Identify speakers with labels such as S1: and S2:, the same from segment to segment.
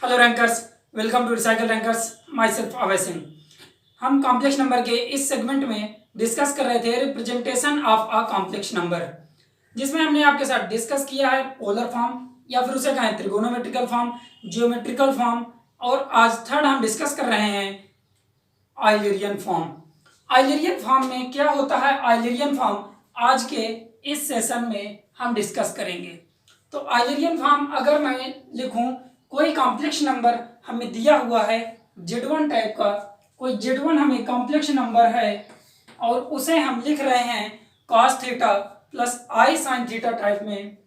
S1: Hello rankers, welcome to recycle rankers. My self Abhay Singh. हम complex number के इस segment में डिस्कस कर रहे थे representation of a complex number, जिसमें हमने आपके साथ डिस्कस किया है पोलर फॉर्म या फिर उसे कहें त्रिगोनोमेट्रिकल फॉर्म, जियोमेट्रिकल फॉर्म, और आज थर्ड हम डिस्कस कर रहे हैं आइलेरियन फॉर्म। आइलेरियन फॉर्म में क्या होता है, आइलेरियन फॉर्म आज के इस सेशन में हम डिस्कस करेंगे। तो आइलेरियन फॉर्म अगर मैं लिखूं, कोई कॉम्प्लेक्स नंबर हमें दिया हुआ है Z1 टाइप का, कोई Z1 हमें कॉम्प्लेक्स नंबर है और उसे हम लिख रहे हैं cos theta plus i sine theta type में,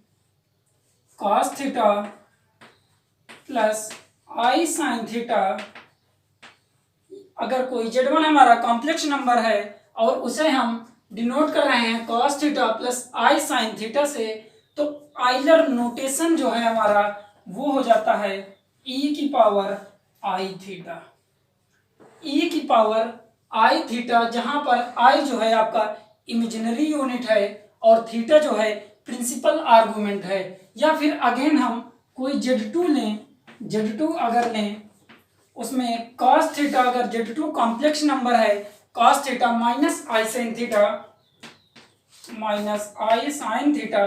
S1: cos theta plus i sine theta. अगर कोई Z1 हमारा कॉम्प्लेक्स नंबर है और उसे हम डिनोट कर रहे हैं cos theta plus i sine theta से, तो आइलर नोटेशन जो है हमारा वो हो जाता है e की पावर आई थीटा। e की पावर आई थीटा, जहां पर i जो है आपका इमेजिनरी यूनिट है और थीटा जो है प्रिंसिपल आर्गुमेंट है। या फिर अगेन हम कोई Z2 लें, Z2 अगर लें उसमें cos थीटा, अगर Z2 कॉम्प्लेक्स नंबर है cos theta minus i sine theta, minus i sine theta.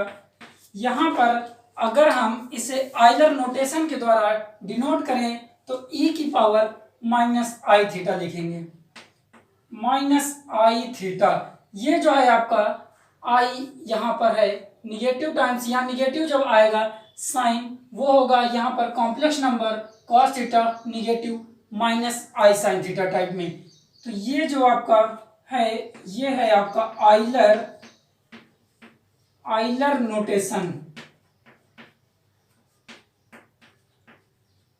S1: यहां पर अगर हम इसे आइलर नोटेशन के द्वारा डिनोट करें तो e की पावर माइनस आई थीटा लिखेंगे, माइनस आई थीटा। ये जो है आपका i यहाँ पर है निगेटिव टाइम्स, यहाँ निगेटिव जब आएगा साइन वो होगा यहाँ पर complex number cos theta negative minus i sine theta type में। तो ये जो आपका है ये है आपका आइलर नोटेशन।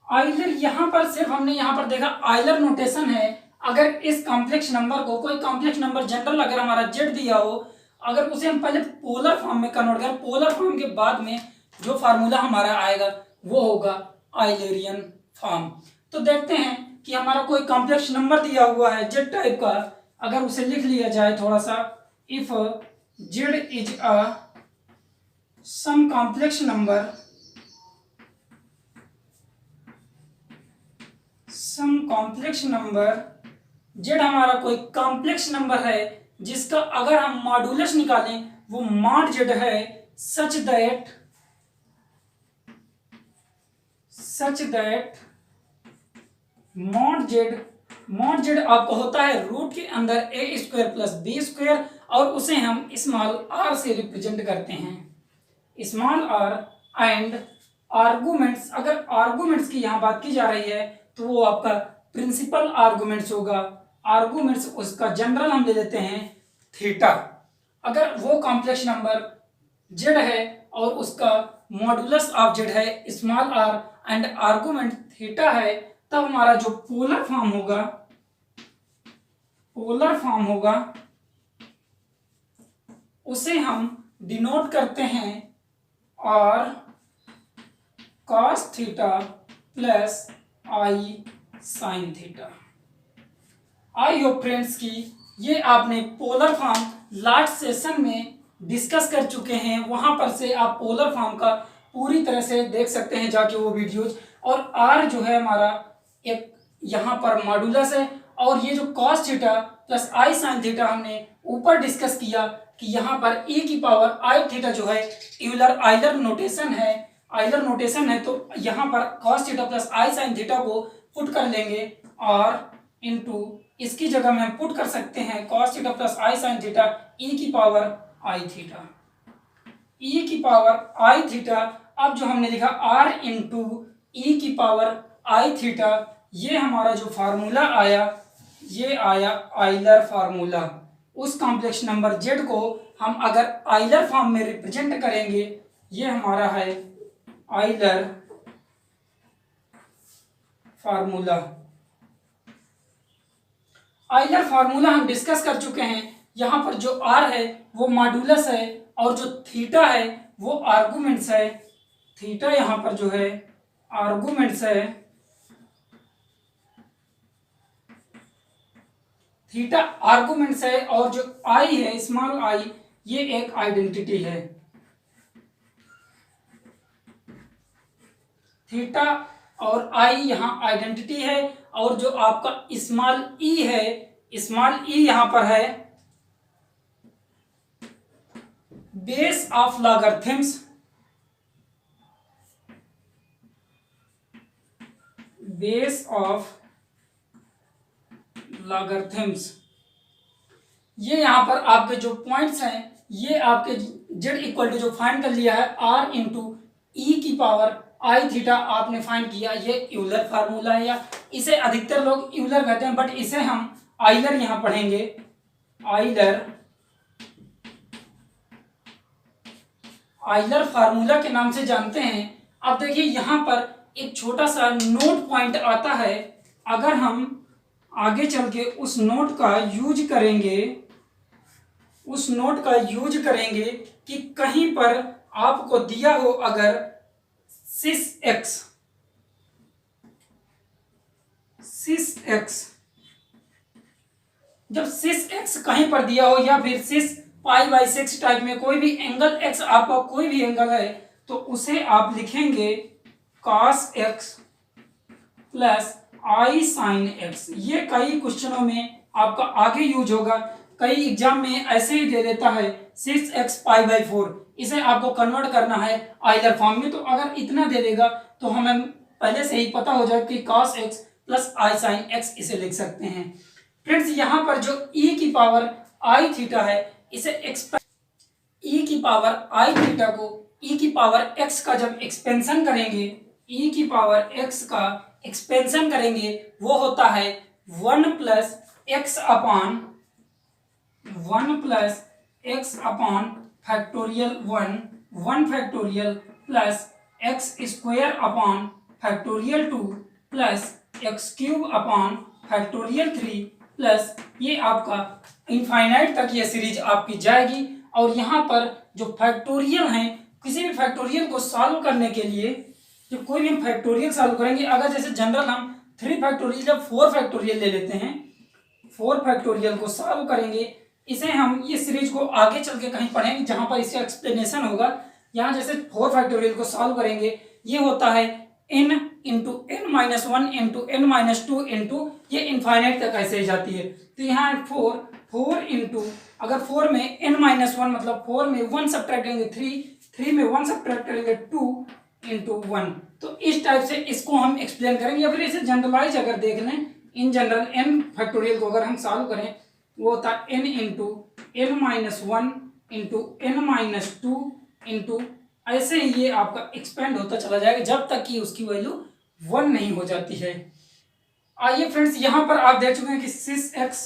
S1: आइलर यहां पर सिर्फ हमने यहां पर देखा आइलर नोटेशन है। अगर इस कॉम्प्लेक्स नंबर को, कोई कॉम्प्लेक्स नंबर जनरल अगर हमारा जेड दिया हो, अगर उसे हम पहले पोलर फॉर्म में कन्वर्ट करें, पोलर फॉर्म के बाद में जो फार्मूला हमारा आएगा वो होगा आइलेरियन फॉर्म। तो देखते हैं कि हमारा कोई कॉम्प्लेक्स नंबर दिया हुआ है जेड टाइप का, अगर उसे लिख लिया जाए थोड़ा सा, if Z is a some complex number, some complex number, Z हमारा कोई कॉम्प्लेक्स नंबर है जिसका अगर हम मॉडुलस निकालें वो मॉड जेड है, सच दैट मॉड जेड आपको होता है रूट के अंदर ए स्क्वायर प्लस बी स्क्वायर, और उसे हम स्मॉल आर से रिप्रेजेंट करते हैं, स्मॉल आर। एंड आर्गुमेंट्स, अगर आर्गुमेंट्स की यहां बात की जा रही है तो वो आपका प्रिंसिपल आर्गुमेंट्स होगा। आर्गुमेंट्स उसका जनरल हम ले लेते हैं थीटा। अगर वो कॉम्प्लेक्स नंबर जेड है और उसका मॉडुलस ऑफ जेड है small R and argument theta है, तब हमारा जो पोलर फॉर्म होगा उसे हम डिनोट करते हैं और cos theta plus i sine theta. I hope friends की ये आपने पोलर फॉर्म लास्ट सेशन में डिस्कस कर चुके हैं, वहां पर से आप पोलर फॉर्म का पूरी तरह से देख सकते हैं जाके वो वीडियोज। और आर जो है हमारा एक यहाँ पर मॉडुलस है, और ये जो cos theta plus i sine theta हमने ऊपर डिस्कस किया कि यहाँ पर e की पावर आई थीटा जो है आइलर नोटेशन है, तो यहाँ पर cos theta plus i sine theta को पुट कर लेंगे और इनटू इसकी जगह में हम पुट कर सकते हैं cos theta plus i sine theta e की पावर आई थीटा, e की पावर आई थीटा। अब जो हमने लिखा r इंटू e की पावर आई थीटा, ये हमारा जो फार्मूला आया ये आया आइलर फार्मूला। उस कॉम्प्लेक्स नंबर z को हम अगर आइलर फॉर्म में रिप्रेजेंट करेंगे, ये हमारा है आइलर फार्मूला। आइलर फार्मूला हम डिस्कस कर चुके हैं। यहाँ पर जो r है वो मॉडुलस है और जो थीटा है वो आर्गुमेंट्स है। थीटा यहाँ पर जो है आर्गुमेंट्स है, थीटा आर्गुमेंट्स है, और जो i है स्मॉल i ये एक आइडेंटिटी है। थीटा और आई यहाँ आइडेंटिटी है, और जो आपका स्मॉल ई है, स्मॉल ई यहाँ पर है base of logarithms, base of logarithms. ये यहाँ पर आपके जो पॉइंट्स हैं, ये आपके जेड इक्वल टू जो फाइंड कर लिया है आर इंटू ई की पावर आई थीटा आपने फाइंड किया, ये यूलर फार्मूला है, या इसे अधिकतर लोग यूलर कहते हैं, बट इसे हम आइलर यहां पढ़ेंगे, आइलर फार्मूला के नाम से जानते हैं। अब देखिए यहां पर एक छोटा सा नोट पॉइंट आता है, अगर हम आगे चल के उस नोट का यूज करेंगे, उस नोट का यूज करेंगे कि कहीं पर आपको दिया हो अगर 6x जब 6x कहीं पर दिया हो, या फिर 6π/6 टाइप में कोई भी एंगल x, आपका कोई भी एंगल है, तो उसे आप लिखेंगे cos x plus i sin x। ये कई क्वेश्चनों में आपका आगे यूज होगा, कई एग्जाम में ऐसे ही दे देता है 6x π/4, इसे आपको कन्वर्ट करना है आइलर फॉर्म में। तो अगर इतना दे देगा तो हमें पहले से ही पता हो जाए कि cos x plus i sin x इसे लिख सकते हैं। फ्रेंड्स यहाँ पर जो e की पावर i थीटा है, इसे e की पावर i थीटा को e की पावर x का जब एक्सपेंशन करेंगे, e की पावर x का एक्सपेंशन करेंगे, वो होता है 1 plus x upon factorial 1 factorial plus x square upon factorial 2 plus x cube upon factorial 3 plus ये आपका इनफाइनाइट तक ये सीरीज आपकी जाएगी। और यहाँ पर जो फैक्टोरियल हैं, किसी भी फैक्टोरियल को सॉल्व करने के लिए जब कोई भी हम फैक्टोरियल सॉल्व करेंगे, अगर जैसे जनरल हम 3 फैक्टोरियल जब 4 फैक्टोरियल ले लेते हैं, 4 फैक्टोरियल को सॉल्व करेंगे, इसे हम ये सीरीज को आगे चल के कहीं पढ़ेंगे जहां पर इसका एक्सप्लेनेशन होगा। यहाँ जैसे 4 फैक्टोरियल को सॉल्व करेंगे, ये होता है n into n-1 into n-2 into ये इनफाइनाइट तक ऐसे ही जाती है। तो यहाँ 4 इंटू, अगर 4 में n-1 मतलब 4 में 1 सब्ट्रैक्ट करेंगे 3 में 1 सब्ट्रैक्ट करेंगे 2 इंटू 1। तो इस टाइप से इसको हम एक्सप्लेन करेंगे, या फिर इसे जनरलाइज अगर देख लें, इन जनरल n फैक्टोरियल को अगर हम सॉल्व करें, वो होता है n into n-1 into n-2 into, ऐसे ही ये आपका एक्सपेंड होता चला जाएगा जब तक कि उसकी वैल्यू 1 नहीं हो जाती है। आइए फ्रेंड्स, यहाँ पर आप देख चुके हैं कि 6x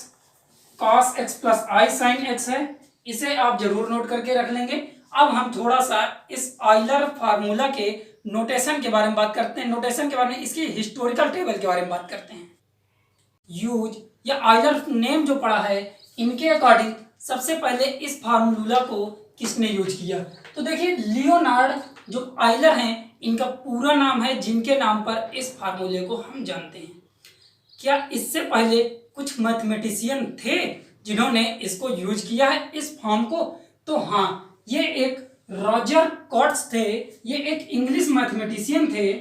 S1: cos x plus i sin x है, इसे आप जरूर नोट करके रख लेंगे। अब हम थोड़ा सा इस आइलर फार्मूला के नोटेशन के बारे में बात करते हैं, नोटेशन के बारे में, इसकी हिस्टोरिकल टेबल के बारे में बात करते हैं। यूज या आइलर नेम जो पढ़ा है, इनके अकॉर्डिंग सबसे पहले इस फार्मूला को किसने यूज किया, तो देखिए लियोनार्ड जो आइलर हैं, इनका पूरा नाम है जिनके नाम पर इस फार्मूले को हम जानते हैं। क्या इससे पहले कुछ मैथमेटिशियन थे जिन्होंने इसको यूज किया है इस फॉर्म को? तो हाँ, ये एक रॉजर कॉट्स थे, ये एक इंग्लिश मैथमेटिशियन थे।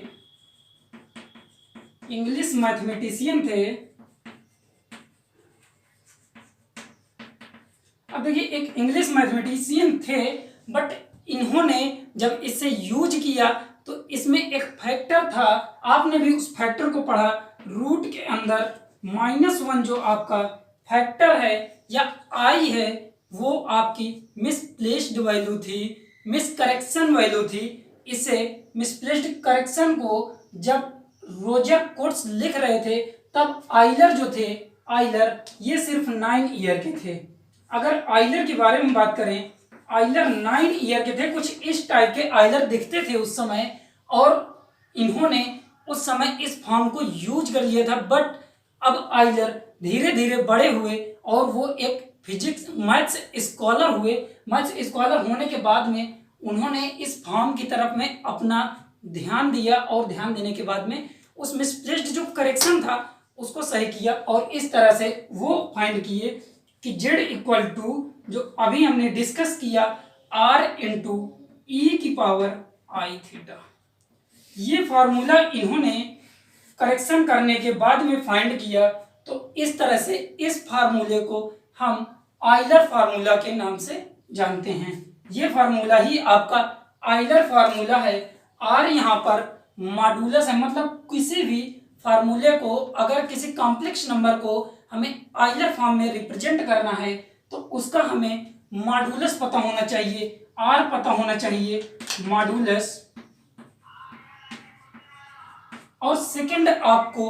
S1: अब देखिए, एक इंग्लिश मैथमेटिशियन थे, बट इन्होंने जब इसे यूज किया तो इसमें एक फैक्टर था, आपने भी उस फैक्टर को पढ़ा, रूट के अंदर -1 जो आपका फैक्टर है या आई है, वो आपकी मिसप्लेस्ड वैल्यू थी, मिसकरेक्शन वैल्यू थी। इसे मिसप्लेस्ड करेक्शन को जब रोजर कोट्स लिख रहे थे, तब आइलर जो थे, आइलर ये सिर्फ 9 ईयर के थे। अगर आइलर के बारे में बात करें, आइलर 9 ईयर के थे, कुछ इस टाइप के आइलर दिखते थे उस समय, और इन्होंने उस समय इस फॉर्म को यूज कर लिया था। बट अब आइलर धीरे धीरे बड़े हुए और वो एक फिजिक्स मैथ्स स्कॉलर हुए। मैथ्स स्कॉलर होने के बाद में उन्होंने इस फॉर्म की तरफ में अपना ध्यान दिया, और ध्यान देने के बाद में उस मिसप्लेस्ड जो करेक्शन था उसको सही किया, और इस तरह से वो फाइंड किए कि z इक्वल टू जो अभी हमने डिस्कस किया r इंटू ई की पावर आई थीटा। ये फार्मूला इन्होंने करेक्शन करने के बाद में फाइंड किया, तो इस तरह से इस फार्मूले को हम आयलर फार्मूला के नाम से जानते हैं। ये फार्मूला ही आपका आयलर फार्मूला है। आर यहाँ पर मॉडुलस है, मतलब किसी भी फार्मूले को, अगर किसी कॉम्प्लेक्स नंबर को हमें आयलर फॉर्म में रिप्रेजेंट करना है तो उसका हमें मॉडुलस पता होना चाहिए, आर पता होना चाहिए, मॉडुलस। और सेकंड आपको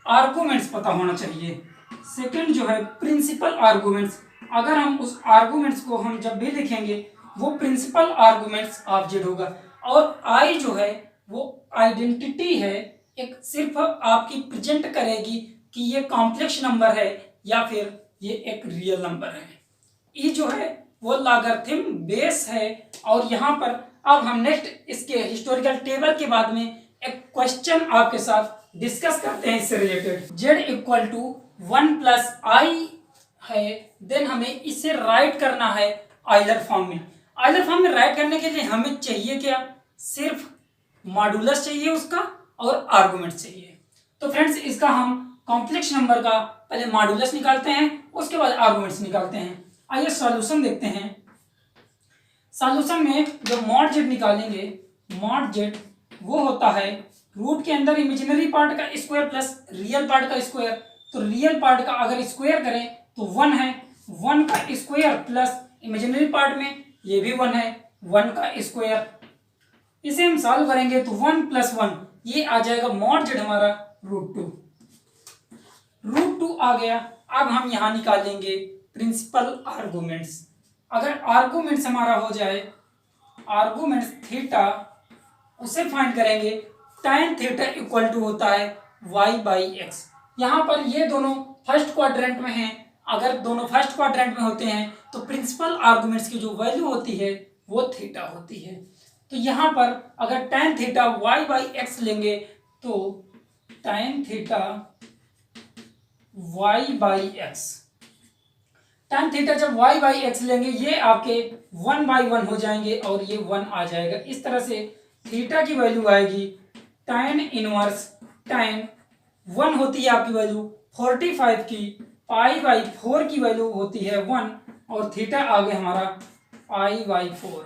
S1: आर्गुमेंट्स पता होना चाहिए। सेकंड जो है प्रिंसिपल आर्गुमेंट्स। अगर हम उस आर्गुमेंट्स को हम जब भी लिखेंगे वो प्रिंसिपल आर्गुमेंट्स ऑफ जेड होगा। और आई जो है वो आइडेंटिटी है, एक सिर्फ आपकी प्रेजेंट करेगी कि ये कॉम्प्लेक्स नंबर है या फिर ये एक रियल नंबर है। ई जो है वो लॉगरिथम बेस है। और यहाँ पर अब हम नेक्स्ट इसके हिस्टोरिकल टेबल के बाद में एक क्वेश्चन आपके साथ डिस्कस करते हैं इससे related. Z equal to 1 plus i है, देन हमें इसे राइट करना है आयलर फॉर्म में। आयलर फॉर्म में राइट करने के लिए हमें चाहिए क्या, सिर्फ मॉडुलस चाहिए उसका और आर्गुमेंट चाहिए। तो फ्रेंड्स इसका हम कॉम्प्लेक्स नंबर का पहले मॉडुलस निकालते हैं, उसके बाद आर्गुमेंट्स निकालते हैं। आइए सॉल्यूशन देखते हैं। सॉल्यूशन में जो मॉड जेड निकालेंगे, मॉड जेड वो होता है रूट के अंदर इमेजिनरी पार्ट का स्क्वायर प्लस रियल पार्ट का स्क्वायर। तो रियल पार्ट का अगर स्क्वायर करें तो 1 है, 1 का स्क्वायर प्लस इमेजिनरी पार्ट में ये भी 1 है, 1 का स्क्वायर। इसे हम सॉल्व करेंगे तो 1 प्लस 1 ये आ जाएगा मॉड जेड हमारा √2। √2 आ गया। अब हम यहाँ निकालेंगे प्रिंसिपल आर्गुमेंट्स। अगर आर्गुमेंट्स हमारा हो जाए, आर्गुमेंट्स थीटा, उसे फाइंड करेंगे। tan थीटा इक्वल टू होता है y/x। यहाँ पर ये दोनों फर्स्ट क्वाड्रेंट में हैं। अगर दोनों फर्स्ट क्वाड्रेंट में होते हैं तो प्रिंसिपल आर्गुमेंट्स की जो वैल्यू होती है वो थीटा होती है। तो यहाँ पर अगर tan थीटा y/x लेंगे तो tan theta y/x, tan theta जब y/x लेंगे ये आपके 1/1 हो जाएंगे और ये 1 आ जाएगा। इस तरह से थीटा की वैल्यू आएगी tan इनवर्स tan 1 होती है आपकी वैल्यू 45 की, π/4 की वैल्यू होती है 1 और थीटा आ गया हमारा π/4।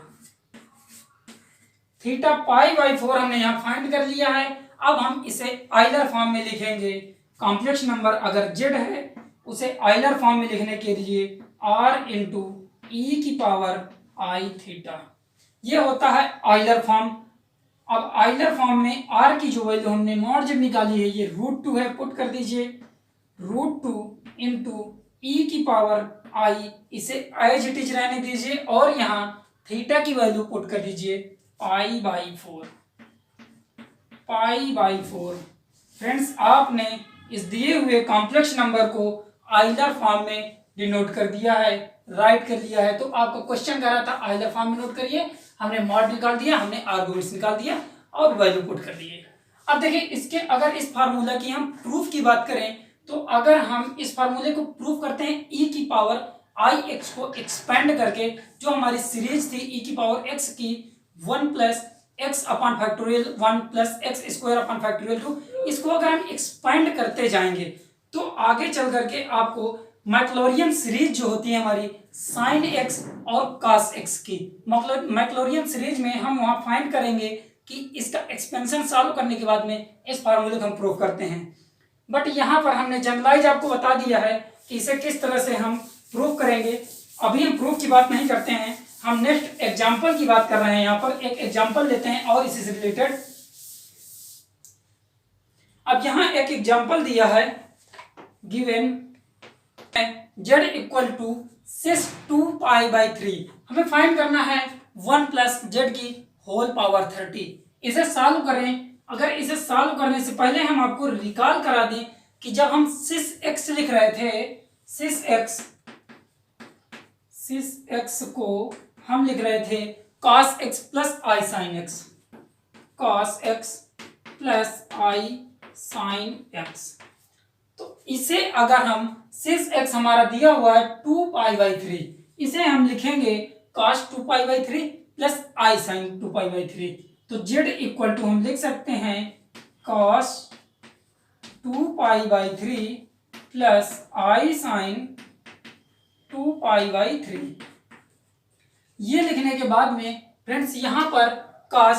S1: थीटा π/4 हमने यहाँ फाइंड कर लिया है। अब हम इसे आयलर फॉर्म में लिखेंगे। कॉम्प्लेक्स नंबर अगर जेड है उसे आयलर फॉर्म में लिखने के लिए r इंटू ई की पावर आई थीटा, ये होता है आयलर फॉर्म। अब आयलर फॉर्म में r की जो वैल्यू हमने मॉड जेड निकाली है ये √2 है, पुट कर दीजिए √2 इंटू ई की पावर आई, इसे एज इट इज रहने दीजिए और यहाँ थीटा की वैल्यू पुट कर दीजिए π/4। फ्रेंड्स आपने इस दिए हुए कॉम्प्लेक्स नंबर को आयलर फॉर्म में डिनोट कर दिया है, राइट कर लिया है। तो आपका क्वेश्चन कह रहा था आयलर फॉर्म में नोट करिए, हमने मॉड निकाल दिया, हमने आर्गुमेंट्स निकाल दिया और वैल्यू पुट कर दिए। अब देखिए इसके अगर इस फार्मूला की हम प्रूफ की बात करें तो अगर हम इस फार्मूले को प्रूफ करते हैं e की पावर आई एक्स को एक्सपेंड करके, जो हमारी सीरीज थी e की पावर x की 1 plus x upon factorial 1 plus x square upon factorial 2, इसको अगर हम एक्सपेंड करते जाएंगे तो आगे चल करके आपको मैक्लॉरियन सीरीज जो होती है हमारी साइन एक्स और कॉस एक्स की, मैक्लॉरियन सीरीज में हम वहां फाइंड करेंगे कि इसका एक्सपेंशन सॉल्व करने के बाद में इस फार्मूले को हम प्रूव करते हैं। बट यहाँ पर हमने जनरलाइज आपको बता दिया है कि इसे किस तरह से हम प्रूव करेंगे। अभी हम प्रूफ की बात नहीं करते हैं, हम नेक्स्ट एग्जाम्पल की बात कर रहे हैं। यहाँ पर एक एग्जाम्पल लेते हैं और इसी से रिलेटेड। अब यहाँ एक एग्जाम्पल दिया है, गिवन z इक्वल टू सिस 2π/3, हमें फाइंड करना है 1 प्लस जेड की होल पावर 30। इसे सॉल्व करें। अगर इसे सॉल्व करने से पहले हम आपको रिकॉल करा दें कि जब हम सिस x लिख रहे थे, सिस x को हम लिख रहे थे cos x plus i sine x, cos x plus i sine x. तो इसे अगर हम सिस x हमारा दिया हुआ है 2π/3, इसे हम लिखेंगे cos 2π/3 प्लस आई साइन 2π/3। तो z इक्वल टू हम लिख सकते हैं cos 2π/3 प्लस I sin 2π/3। ये लिखने के बाद में फ्रेंड्स यहाँ पर cos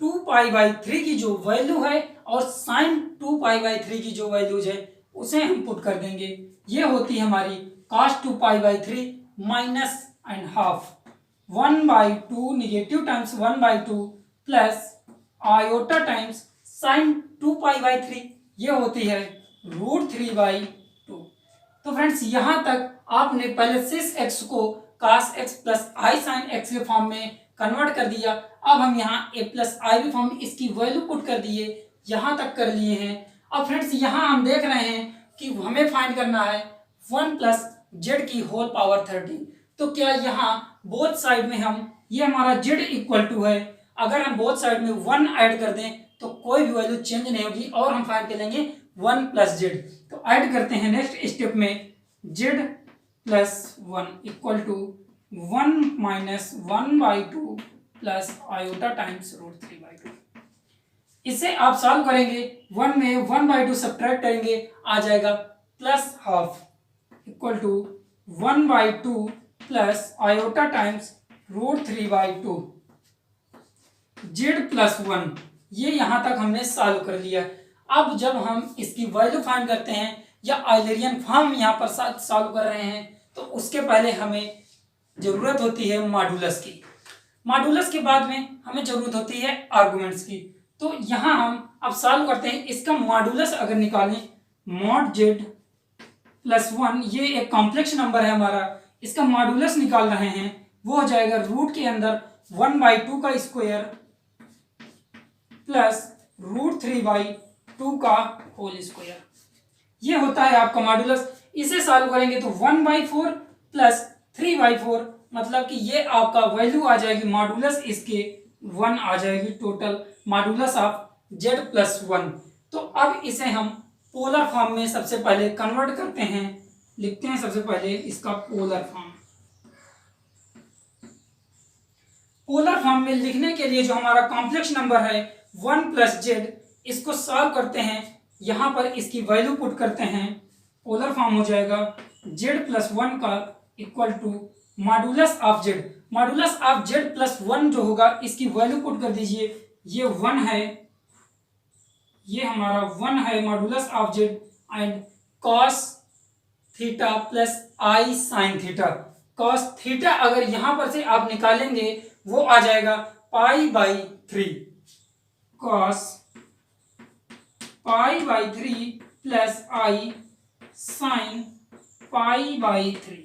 S1: 2π/3 की जो वैल्यू है और sin 2π/3 की जो वैल्यूज है उसे हम पुट कर देंगे। ये होती है हमारी cos 2π/3 minus and half 1/2 negative times 1/2 plus iota times sin 2π/3 ये होती है √3/2। तो फ्रेंड्स यहाँ तक आपने पहले सिस एक्स को cos x plus i sine x के फॉर्म में कन्वर्ट कर दिया। अब हम यहाँ a प्लस आई भी फॉर्म में इसकी वैल्यू पुट कर दिए, यहाँ तक कर लिए हैं। अब फ्रेंड्स यहाँ हम देख रहे हैं कि हमें फाइंड करना है 1 प्लस जेड की होल पावर 30। तो क्या यहाँ बोथ साइड में हम ये हमारा z इक्वल टू है, अगर हम बोथ साइड में 1 ऐड कर दें तो कोई भी वैल्यू चेंज नहीं होगी और हम फाइंड कर लेंगे 1 प्लस जेड। तो ऐड करते हैं नेक्स्ट स्टेप में z plus 1 equal to 1 minus 1/2 plus iota times √3/2। इसे आप सॉल्व करेंगे, 1 में 1/2 सब्ट्रैक्ट करेंगे, आ जाएगा plus half equal to 1/2 plus iota times √3/2 z plus 1। ये यहां तक हमने सॉल्व कर लिया। अब जब हम इसकी वैल्यू फाइंड करते हैं या आइलरियन फॉर्म यहां पर सॉल्व कर रहे हैं तो उसके पहले हमें जरूरत होती है मॉडुलस की। मॉडुलस के बाद में हमें जरूरत होती है आर्गुमेंट्स की। तो यहां हम अब सॉल्व करते हैं। इसका मॉडुलस अगर निकालें मॉड z प्लस 1, ये एक कॉम्प्लेक्स नंबर है हमारा, इसका मॉडुलस निकाल रहे हैं, वो हो जाएगा रूट के अंदर 1/2 का स्क्वायर प्लस √3/2 का होल स्क्वायर। ये होता है आपका मॉडुलस। इसे सॉल्व करेंगे तो 1/4 प्लस 3/4, मतलब कि ये आपका वैल्यू आ जाएगी मॉडुलस इसके 1 आ जाएगी total modulus of z plus 1। तो अब इसे हम पोलर फॉर्म में सबसे पहले कन्वर्ट करते हैं। लिखते हैं सबसे पहले इसका पोलर फॉर्म। पोलर फॉर्म में लिखने के लिए जो हमारा कॉम्प्लेक्स नंबर है 1 प्लस जेड, इसको सॉल्व करते हैं, यहां पर इसकी वैल्यू पुट करते हैं। पोलर फॉर्म हो जाएगा z प्लस 1 का equal to modulus of z। Modulus of z plus 1 जो होगा इसकी वैल्यू पुट कर दीजिए। ये 1 है, ये हमारा 1 है modulus of z and cos theta plus i sine theta. cos theta अगर यहां पर से आप निकालेंगे वो आ जाएगा π/3 cos π/3 प्लस आई साइन π/3।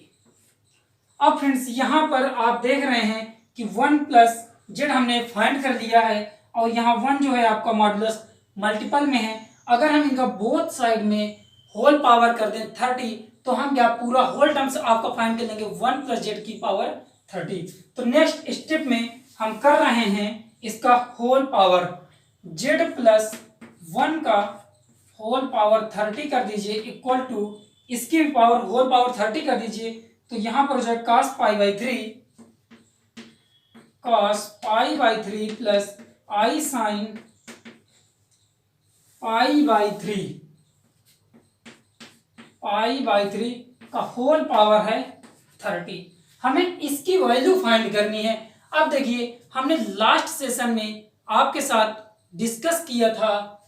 S1: अब फ्रेंड्स यहां पर आप देख रहे हैं कि 1 प्लस जेड हमने फाइंड कर लिया है और यहाँ 1 जो है आपका मॉडुलस मल्टीपल में है। अगर हम इनका बोथ साइड में होल पावर कर दें 30 तो हम क्या पूरा होल टर्म्स आपका फाइंड कर लेंगे 1 प्लस जेड की पावर 30। तो नेक्स्ट स्टेप में हम कर रहे हैं इसका होल पावर z प्लस 1 का होल पावर 30 कर दीजिए इक्वल टू इसकी पावर होल पावर 30 कर दीजिए। तो यहां पर हो जाए cos π/3 प्लस आई साइन π/3 का होल पावर है 30। हमें इसकी वैल्यू फाइंड करनी है। अब देखिए हमने लास्ट सेशन में आपके साथ डिस्कस किया था,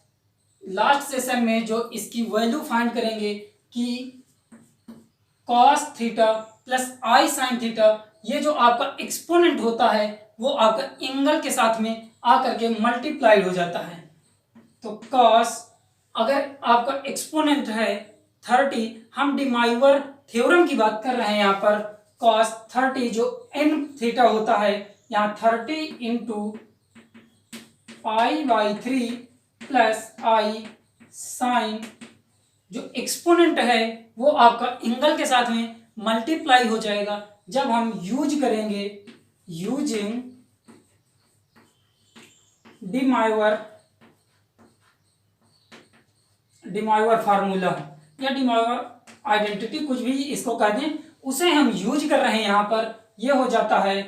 S1: लास्ट सेशन में जो इसकी वैल्यू फाइंड करेंगे कि cos theta plus i sine theta, ये जो आपका एक्सपोनेंट होता है वो आपका एंगल के साथ में आकर के मल्टीप्लाइड हो जाता है। तो cos अगर आपका एक्सपोनेंट है 30, हम डिमाइवर थ्योरम की बात कर रहे हैं यहाँ पर, cos 30 जो n थीटा होता है यहाँ 30 इंटू π/3 प्लस आई साइन, जो एक्सपोनेंट है वो आपका एंगल के साथ में मल्टीप्लाई हो जाएगा जब हम यूज करेंगे यूजिंग डिमाइवर फार्मूला या डिमाइवर आइडेंटिटी, कुछ भी इसको कह दें, उसे हम यूज कर रहे हैं यहाँ पर। ये हो जाता है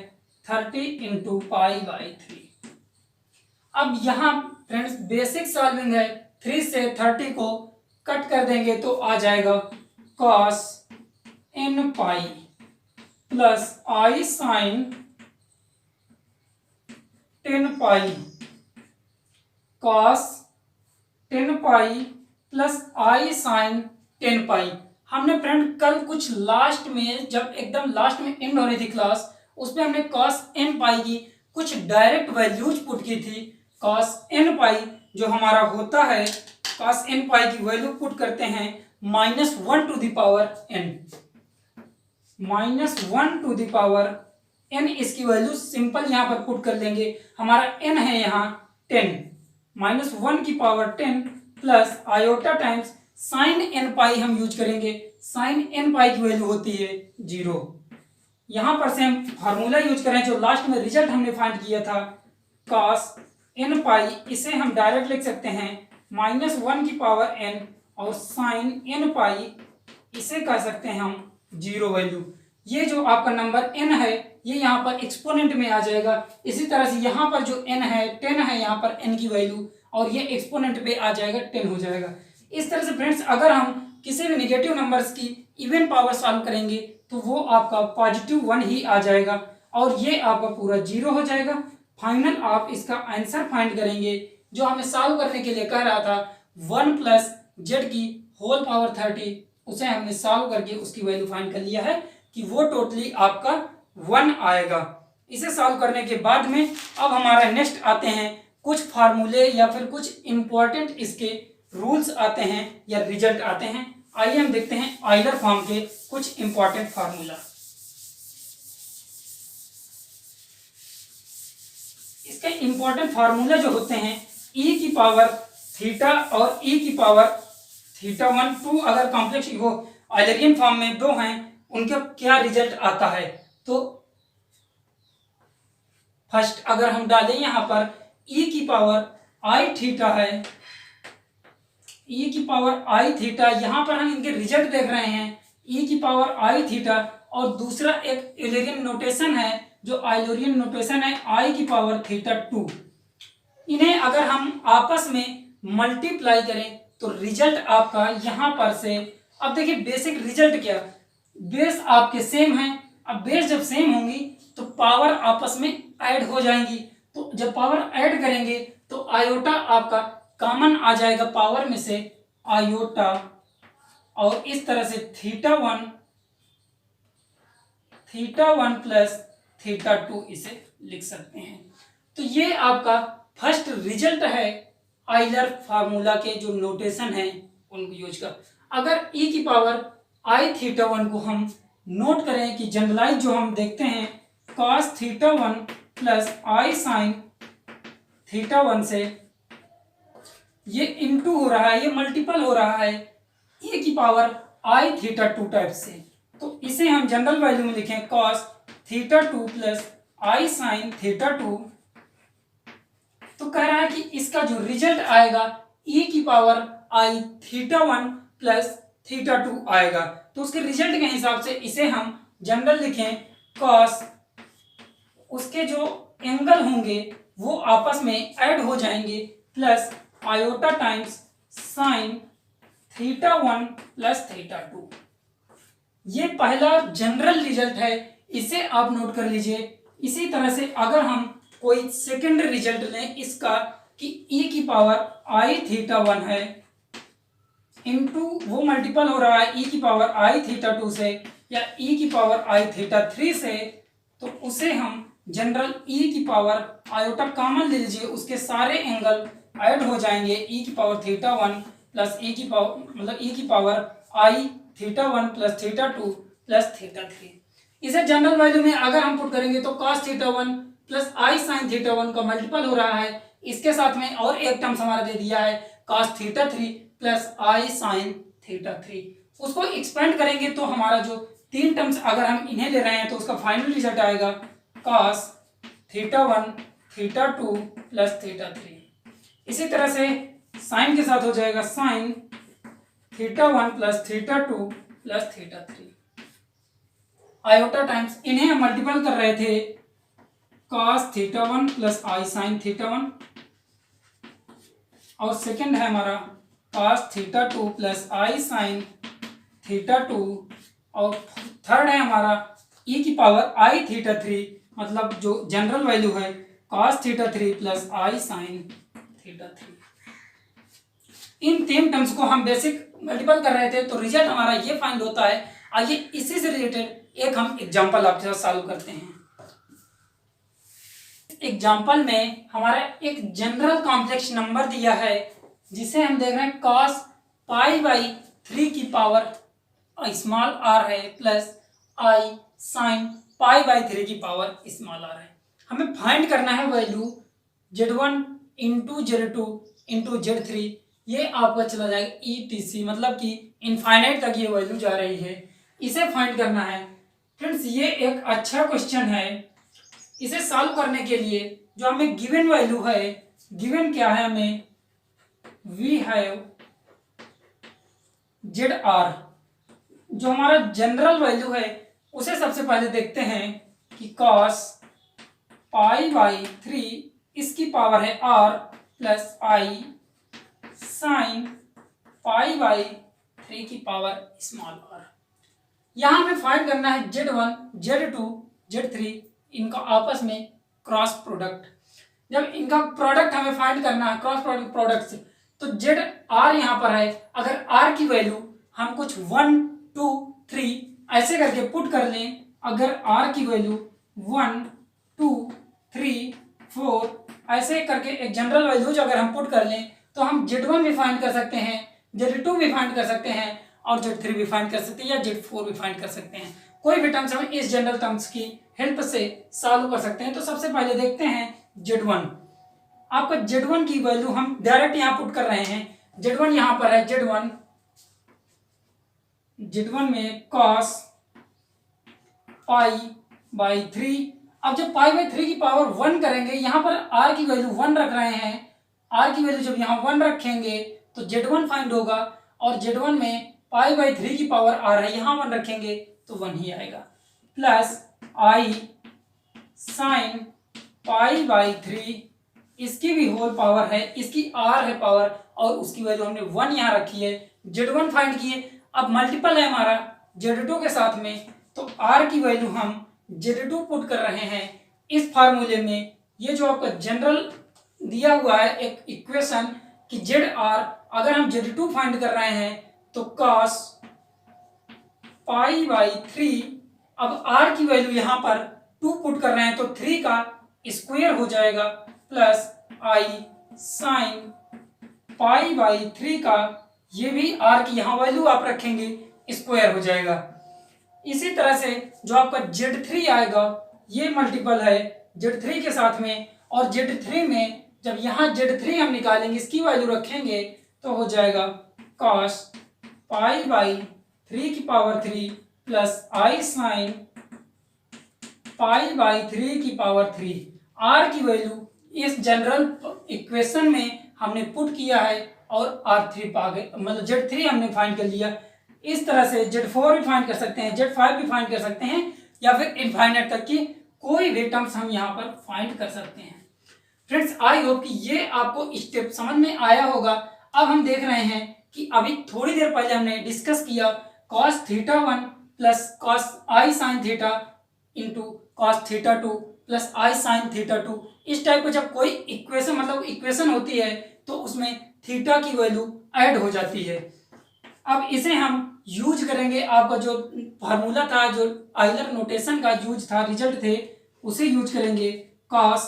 S1: 30 इंटू π/3। अब यहाँ फ्रेंड्स बेसिक सॉल्विंग है, 3 से 30 को कट कर देंगे तो आ जाएगा cos n pi plus i sine 10 pi cos 10 pi plus i sine 10 pi. हमने फ्रेंड कल कुछ लास्ट में, जब एकदम लास्ट में एंड हो रही थी क्लास, उसमें हमने cos n पाई की कुछ डायरेक्ट वैल्यूज पुट की थी। cos n पाई जो हमारा होता है, cos n पाई की वैल्यू पुट करते हैं -1 to the power n, -1 to the power n। इसकी वैल्यू सिंपल यहां पर पुट कर लेंगे। हमारा n है यहाँ 10, -1 की power 10 plus iota times sign n पाई हम यूज करेंगे। साइन n पाई की वैल्यू होती है 0। यहां पर से हम फार्मूला यूज करें जो लास्ट में रिजल्ट हमने फाइंड किया था, cos n पाई, इसे हम डायरेक्ट लिख सकते हैं -1 की पावर n, और साइन n पाई इसे कह सकते हैं हम 0 वैल्यू। ये जो आपका नंबर n है ये यहाँ पर एक्सपोनेंट में आ जाएगा। इसी तरह से यहाँ पर जो n है 10 है, यहाँ पर n की वैल्यू, और ये एक्सपोनेंट पे आ जाएगा 10 हो जाएगा। इस तरह से फ्रेंड्स अगर हम किसी भी नेगेटिव नंबर्स की इवन पावर सॉल्व करेंगे तो वो आपका +1 ही आ जाएगा, और ये आपका पूरा 0 हो जाएगा। फाइनल आप इसका आंसर फाइंड करेंगे जो हमें सॉल्व करने के लिए कह रहा था 1 + z की होल पावर 30, उसे हमने सॉल्व करके उसकी वैल्यू फाइंड कर लिया है कि वो टोटली आपका 1 आएगा। इसे सॉल्व करने के बाद में अब हमारा नेक्स्ट आते हैं कुछ फार्मूले या फिर कुछ इंपॉर्टेंट इसके रूल्स आते हैं या रिजल्ट आते हैं। आइए हम देखते हैं आइलर फॉर्म के कुछ इंपॉर्टेंट फार्मूला। इसके इंपॉर्टेंट फार्मूला जो होते हैं e की पावर थीटा और e की पावर थीटा 1 2, अगर कॉम्प्लेक्स वो आइलरियन फॉर्म में 2 हैं, उनका क्या रिजल्ट आता है। तो फर्स्ट अगर हम डालें यहाँ पर e की पावर i थीटा है, e की पावर i थीटा, यहाँ पर हम इनके रिजल्ट देख रहे हैं e की पावर i थीटा, और दूसरा एक आइलरियन नोटेशन है जो आइलरियन नोटेशन है i की पावर थीटा 2। इन्हें अगर हम आपस में मल्टीप्लाई करें तो रिजल्ट आपका यहाँ पर से, अब देखिए बेसिक रिजल्ट क्या, बेस आपके सेम है। अब बेस जब सेम होंगी तो पावर आपस में ऐड हो जाएंगी, तो जब पावर ऐड करेंगे तो आयोटा आपका कॉमन आ जाएगा पावर में से, आयोटा, और इस तरह से थीटा 1 प्लस थीटा 2 इसे लिख सकते हैं। तो ये आपका फर्स्ट रिजल्ट है आइलर फार्मूला के जो नोटेशन है उनको यूज कर। अगर e की पावर i थीटा 1 को हम नोट करें कि जनरलाइज जो हम देखते हैं cos theta 1 plus i sine theta 1 से, ये इनटू हो रहा है, ये मल्टीपल हो रहा है e की पावर i थीटा 2 टाइप से, तो इसे हम जनरल वैल्यू में लिखें cos theta 2 plus i sine theta 2। तो कह रहा है कि इसका जो रिजल्ट आएगा e की power i theta 1 plus theta 2 आएगा। तो उसके रिजल्ट के हिसाब से इसे हम जनरल लिखें cos, उसके जो एंगल होंगे वो आपस में ऐड हो जाएंगे, plus iota times sine theta 1 plus theta 2। ये पहला जनरल रिजल्ट है, इसे आप नोट कर लीजिए। इसी तरह से अगर हम कोई सेकंड रिजल्ट लें इसका कि e की पावर i थीटा 1 है इनटू, वो मल्टीपल हो रहा है e की पावर i थीटा 2 से या e की पावर i थीटा 3 से, तो उसे हम जनरल e की पावर आयोटा कॉमन ले लीजिए, उसके सारे एंगल ऐड हो जाएंगे e की पावर थीटा 1 प्लस e की पावर मतलब e की power i theta 1 plus theta 2 plus theta 3। इसे जनरल वैल्यू में अगर हम पुट करेंगे तो cos theta 1 plus i sine theta 1 का मल्टीपल हो रहा है, इसके साथ में और एक टर्म्स हमारा दे दिया है cos theta 3 plus i sine theta 3। उसको एक्सपेंड करेंगे तो हमारा जो 3 टर्म्स अगर हम इन्हें ले रहे हैं तो उसका फाइनल रिजल्ट आएगा cos theta 1 theta 2 plus theta 3। इसी तरह से साइन के साथ हो जाएगा sine theta 1 plus theta 2 plus theta 3। Iota times इन्हें हम मल्टीपल कर रहे थे cos theta 1 plus i sine theta 1, और सेकंड है हमारा cos theta 2 plus i sine theta 2, और थर्ड है हमारा e की पावर आई थीटा 3, मतलब जो जनरल वैल्यू है cos theta 3 plus i sine theta 3। इन तीन टर्म्स को हम बेसिक मल्टीपल कर रहे थे, तो रिजल्ट हमारा ये फाइंड होता है। आइए इसी से रिलेटेड एक हम एग्जांपल आपके साथ सॉल्व करते हैं। एग्जांपल में हमारा एक जनरल कॉम्प्लेक्स नंबर दिया है, जिसे हम देख रहे हैं cos पाई बाई 3 की पावर स्मॉल आर है plus i sine pi by 3 की पावर स्मॉल आर है। हमें फाइंड करना है value z1 into z2 into z3। ये आपका चला जाएगा ETC, मतलब कि इनफाइनाइट तक ये वैल्यू जा रही है, इसे फाइंड करना है। फ्रेंड्स ये एक अच्छा क्वेश्चन है। इसे सॉल्व करने के लिए जो हमें गिवन वैल्यू है, गिवन क्या है हमें, वी हैव ZR, जो हमारा जनरल वैल्यू है उसे सबसे पहले देखते हैं कि cos पाई बाई 3 इसकी पावर है r plus i sine pi by 3 की पावर स्मॉल r। यहां हमें फाइंड करना है z1 z2 z3, इनका आपस में क्रॉस प्रोडक्ट। जब इनका प्रोडक्ट हमें फाइंड करना है क्रॉस प्रोडक्ट से, तो जेड आर यहाँ पर है। अगर आर की वैल्यू हम कुछ 1 2 3 ऐसे करके पुट कर लें, अगर आर की वैल्यू 1 2 3 4 ऐसे करके एक जनरल वैल्यूज अगर हम पुट कर लें, तो हम Z1 भी फाइंड कर सकते हैं, Z2 भी फाइंड कर सकते हैं, और Z3 भी फाइंड कर सकते हैं, या Z4 भी फाइंड कर सकते हैं। कोई भी टर्म्स हम इस जनरल टर्म्स की हेल्प से सॉल्व कर सकते हैं। तो सबसे पहले देखते हैं Z1। आपका Z1 की वैल्यू हम डायरेक्ट यहाँ पुट कर रहे हैं। Z1 यहाँ पर है, Z1 में cos पाई बाई 3। अब जब पाई बाई 3 की पावर 1 करेंगे, यहाँ पर r की वैल्यू 1 रख रहे हैं, r की वैल्यू जब यहाँ 1 रखेंगे तो Z1 फाइंड होगा, और Z1 में पाई बाई 3 की पावर r है, यहाँ 1 रखेंगे तो 1 ही आएगा, plus i sine pi by 3 इसकी भी होल पावर है, इसकी r है पावर, और उसकी वैल्यू हमने 1 यहाँ रखी है। Z1 फाइंड किए, अब मल्टीपल है हमारा Z2 के साथ में, तो r की वैल्यू हम Z2 पुट कर रहे हैं इस फार्मूले में। ये जो आपका जनरल दिया हुआ है एक इक्वेशन कि ZR, अगर हम Z2 फाइंड कर रहे हैं तो cos पाई बाई 3, अब r की वैल्यू यहाँ पर 2 पुट कर रहे हैं तो 3 का स्क्वायर हो जाएगा, plus i sine pi by 3 का, ये भी r की यहाँ वैल्यू आप रखेंगे, स्क्वायर हो जाएगा। इसी तरह से जो आपका Z3 आएगा, ये मल्टीपल है Z3 के साथ में, और Z3 में जब यहाँ Z3 हम निकालेंगे, इसकी वैल्यू रखेंगे तो हो जाएगा cos पाई बाई 3 की power 3 plus i sine pi by 3 की पावर 3। r की वैल्यू इस जनरल इक्वेशन में हमने पुट किया है, और R3 पा गए, मतलब Z3 हमने फाइंड कर लिया। इस तरह से Z4 भी फाइंड कर सकते हैं, Z5 भी फाइंड कर सकते हैं, या फिर इनफाइनाइट तक की कोई भी टर्म्स हम यहाँ पर फाइंड कर सकते हैं। फ्रेंड्स आई होप कि ये आपको स्टेप समझ में आया होगा। अब हम देख रहे हैं कि अभी थोड़ी देर पहले हमने डिस्कस किया cos theta 1 plus cos i sine theta into cos theta 2 plus i sine theta 2। इस टाइप का जब कोई इक्वेशन, मतलब इक्वेशन होती है, तो उसमें थीटा की वैल्यू ऐड हो जाती है। अब इसे हम यूज करेंगे, आपका जो फार्मूला था, जो आइलर नोटेशन का यूज था, रिजल्ट थे, उसे यूज करेंगे। cos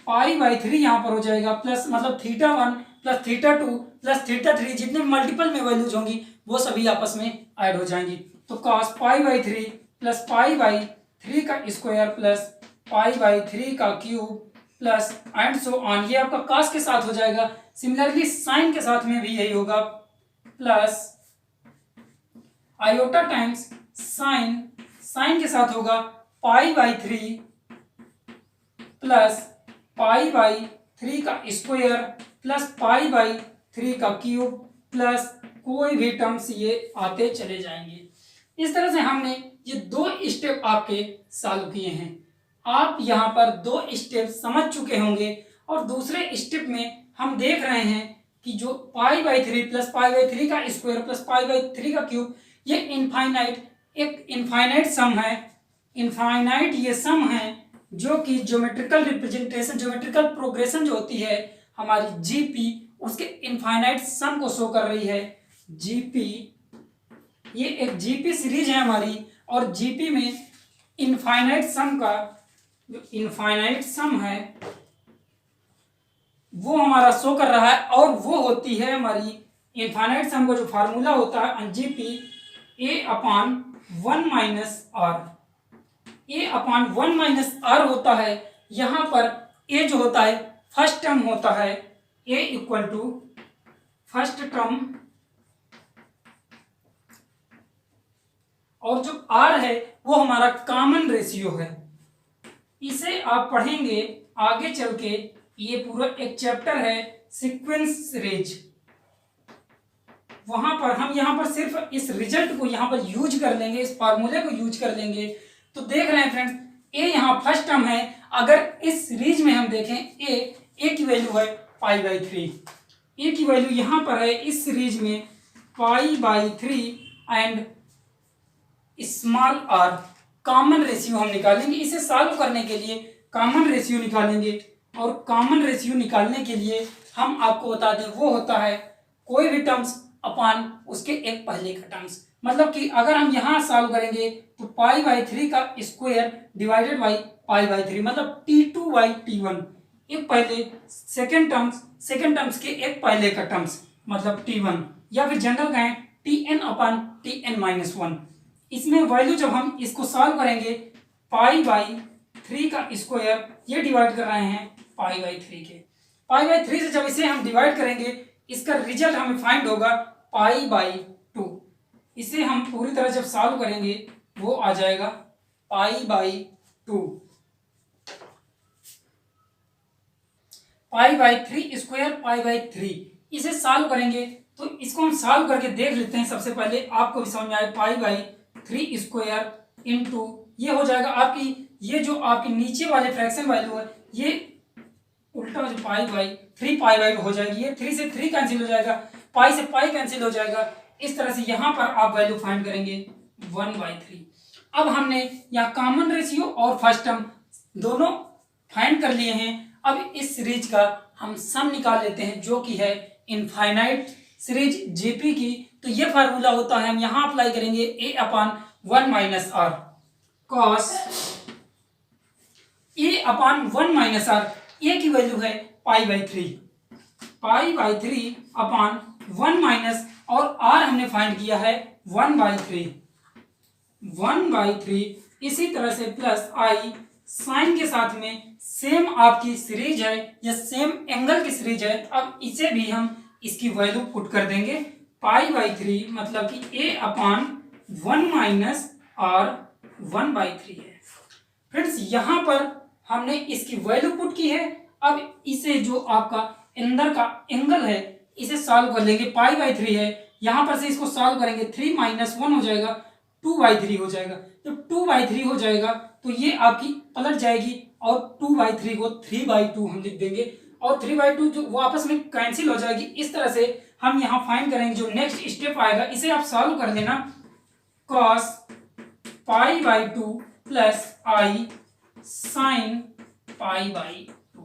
S1: पाई बाई 3 यहाँ पर हो जाएगा, प्लस मतलब theta 1 plus theta 2 plus theta 3, जितने मल्टीपल में वैल्यूज होंगी वो सभी आपस में ऐड हो जाएंगी। तो cos pi by 3 plus pi by 3 का स्क्वायर प्लस पाई बाई 3 का cube plus and so on, ये आपका cos के साथ हो जाएगा। सिमिलरली साइन के साथ में भी यही होगा, plus iota times sine, sine के साथ होगा pi by 3 plus pi by 3 का स्क्वायर प्लस पाई बाई 3 का क्यूब प्लस कोई भी टर्म्स ये आते चले जाएंगे। इस तरह से हमने ये 2 स्टेप आपके सॉल्व किए हैं। आप यहाँ पर 2 स्टेप समझ चुके होंगे, और दूसरे स्टेप में हम देख रहे हैं कि जो π/3 प्लस π/3 का स्क्वायर प्लस π/3 का क्यूब, ये इनफाइनाइट सम है, इनफाइनाइट ये सम है जो कि ज्योमेट्रिकल रिप्रेजेंटेशन, ज्योमेट्रिकल प्रोग्रेशन जो होती है हमारी जीपी, उसके इनफाइनाइट सम को शो कर रही है। जीपी, ये एक जीपी सीरीज है हमारी, और जीपी में इनफाइनाइट सम का जो इनफाइनाइट सम है वो हमारा शो कर रहा है, और वो होती है हमारी इनफाइनाइट सम का जो फार्मूला होता है GP a/1 minus R, a/1 minus R होता है। यहां पर a जो होता है फर्स्ट टर्म होता है, a equal to first term, और जो r है वो हमारा कॉमन रेशियो है। इसे आप पढ़ेंगे आगे चल के, ये पूरा एक चैप्टर है सीक्वेंस रेज, वहां पर हम यहाँ पर सिर्फ इस रिजल्ट को यहाँ पर यूज कर लेंगे, इस फार्मूले को यूज कर लेंगे। तो देख रहे हैं फ्रेंड्स, a यहाँ फर्स्ट टर्म है। अगर इस सीरीज में हम देखें a की वैल्यू है π/3, a की वैल्यू यहाँ पर है इस सीरीज में π/3 and small r, common ratio हम निकालेंगे। इसे सॉल्व करने के लिए कॉमन रेशियो निकालेंगे, और कॉमन रेशियो निकालने के लिए हम आपको बता दें वो होता है कोई भी टर्म्स अपान उसके एक पहले का टर्म्स। मतलब कि अगर हम यहाँ सॉल्व करेंगे तो π/3 का स्क्वायर डिवाइडेड बाई π/3, मतलब t2/t1, एक पहले सेकेंड टर्म्स के एक पहले का टर्म्स, मतलब t1, या फिर जनरल कहें tn/tn-1। इसमें वैल्यू जब हम इसको सॉल्व करेंगे, π/3 का स्क्वायर ये डिवाइड कर रहे हैं π/3 के, π/3 से जब इसे हम डिवाइड करेंगे इसका रिजल्ट हमें फाइंड होगा π/2। इसे हम पूरी तरह जब सॉल्व करेंगे वो आ जाएगा π/2, π/3 स्क्वायर π/3। इसे सॉल्व करेंगे तो इसको हम सॉल्व करके देख लेते हैं। सबसे पहले आपको भी समझ में आए, π/3 स्क्वायर इंटू ये हो जाएगा आपकी, ये जो आपकी नीचे वाले फ्रैक्शन वैल्यू है ये उल्टा जो π/3 π/2 हो जाएगी, ये 3 से 3 कैंसिल हो जाएगा, पाई से पाई कैंसिल हो जाएगा। इस तरह से यहाँ पर आप वैल्यू फाइंड करेंगे 1/3। अब हमने यहाँ कॉमन रेशियो और फर्स्ट टर्म दोनों फाइंड कर लिए हैं। अब इस सीरीज का हम सम निकाल लेते हैं जो कि है इनफाइनाइट सीरीज जीपी की। तो ये फार्मूला होता है, हम यहाँ अप्लाई करेंगे a/1 minus R cos a/1 - r। a की वैल्यू है π/3 1 माइनस, और r हमने फाइंड किया है 1/3। इसी तरह से प्लस i साइन के साथ में सेम आपकी सीरीज है या सेम एंगल की सीरीज है। अब इसे भी हम इसकी वैल्यू पुट कर देंगे π/3, मतलब कि a/1 माइनस r 1/3 है। फ्रेंड्स यहाँ पर हमने इसकी वैल्यू पुट की है। अब इसे जो आपका अंदर का एंगल है इसे सॉल्व कर लेंगे। π/3 है, यहाँ पर से इसको सॉल्व करेंगे 3 - 1 हो जाएगा, 2/3 हो जाएगा। जब 2/3 हो जाएगा तो ये आपकी पलट जाएगी और 2/3 को 3/2 हम लिख देंगे, और 3/2 जो वो आपस में कैंसिल हो जाएगी। इस तरह से हम यहाँ फाइंड करेंगे जो नेक्स्ट स्टेप आएगा, इसे आप सॉल्व कर लेना। cos π/2 plus i sine π/2।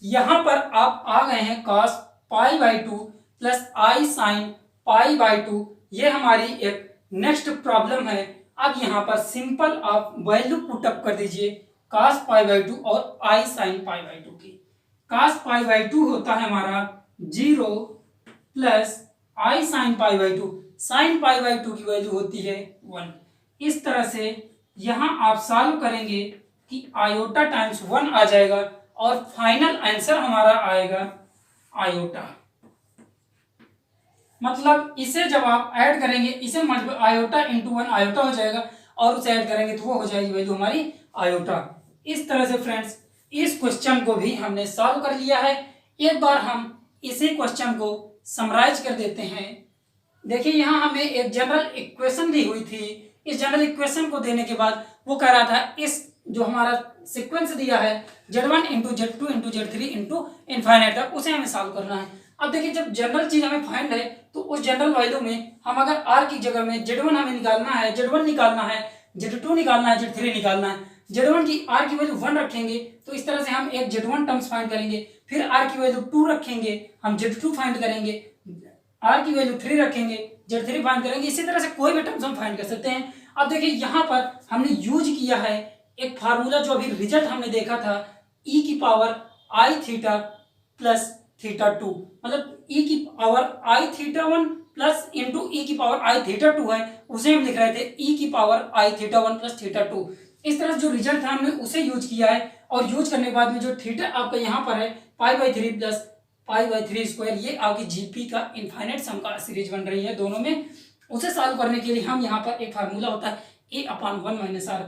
S1: यहाँ पर आप आ गए हैं cos π/2 प्लस i साइन π/2। ये हमारी एक नेक्स्ट प्रॉब्लम है। अब यहाँ पर सिंपल आप वैल्यू पुटअप कर दीजिए cos π/2 और i साइन π/2 की। cos π/2 होता है हमारा 0 प्लस i साइन π/2, साइन π/2 की वैल्यू होती है 1। इस तरह से यहाँ आप सॉल्व करेंगे कि आयोटा टाइम्स 1 आ जाएगा और फाइनल आंसर हमारा आएगा आयोटा। मतलब इसे जब आप ऐड करेंगे, इसे आयोटा इंटू 1 आयोटा हो जाएगा, और उसे ऐड करेंगे तो वो हो जाएगी वैल्यू हमारी आयोटा। इस तरह से फ्रेंड्स इस क्वेश्चन को भी हमने सॉल्व कर लिया है। एक बार हम इसी क्वेश्चन को समराइज कर देते हैं। देखिए यहाँ हमें एक जनरल इक्वेशन दी हुई थी। इस जनरल इक्वेशन को देने के बाद वो कह रहा था इस जो हमारा सीक्वेंस दिया है Z1 × Z2 × Z3 × इनफाइनाइट तक, उसे हमें सॉल्व करना है। अब देखिए जब जनरल चीज हमें फाइंड है तो उस जनरल वैल्यू में हम अगर r की जगह में z1 हमें निकालना है, z1 निकालना है, z2 निकालना है, z3 निकालना है, z1 की r की वैल्यू 1 रखेंगे तो इस तरह से हम एक z1 टर्म्स फाइंड करेंगे, फिर r की वैल्यू 2 रखेंगे हम z2 फाइंड करेंगे, r की वैल्यू 3 रखेंगे z3 फाइंड करेंगे। इसी तरह से कोई भी टर्म्स हम फाइंड कर सकते हैं। अब देखिए यहाँ पर हमने यूज किया है एक फार्मूला जो अभी रिजल्ट हमने देखा था e की power i theta plus theta 2, मतलब e की power i theta 1 plus into e की पावर i थीटा 2 है, उसे हम लिख रहे थे e की power i theta 1 plus theta 2। इस तरह जो रिजल्ट था हमने उसे यूज किया है और यूज करने के बाद में जो थीटा आपका यहाँ पर है π/3 प्लस π/3 स्क्वायर, ये आपकी जीपी का इनफाइनाइट सम का सीरीज बन रही है दोनों में। उसे सॉल्व करने के लिए हम यहाँ पर एक फार्मूला होता है a/1 - r।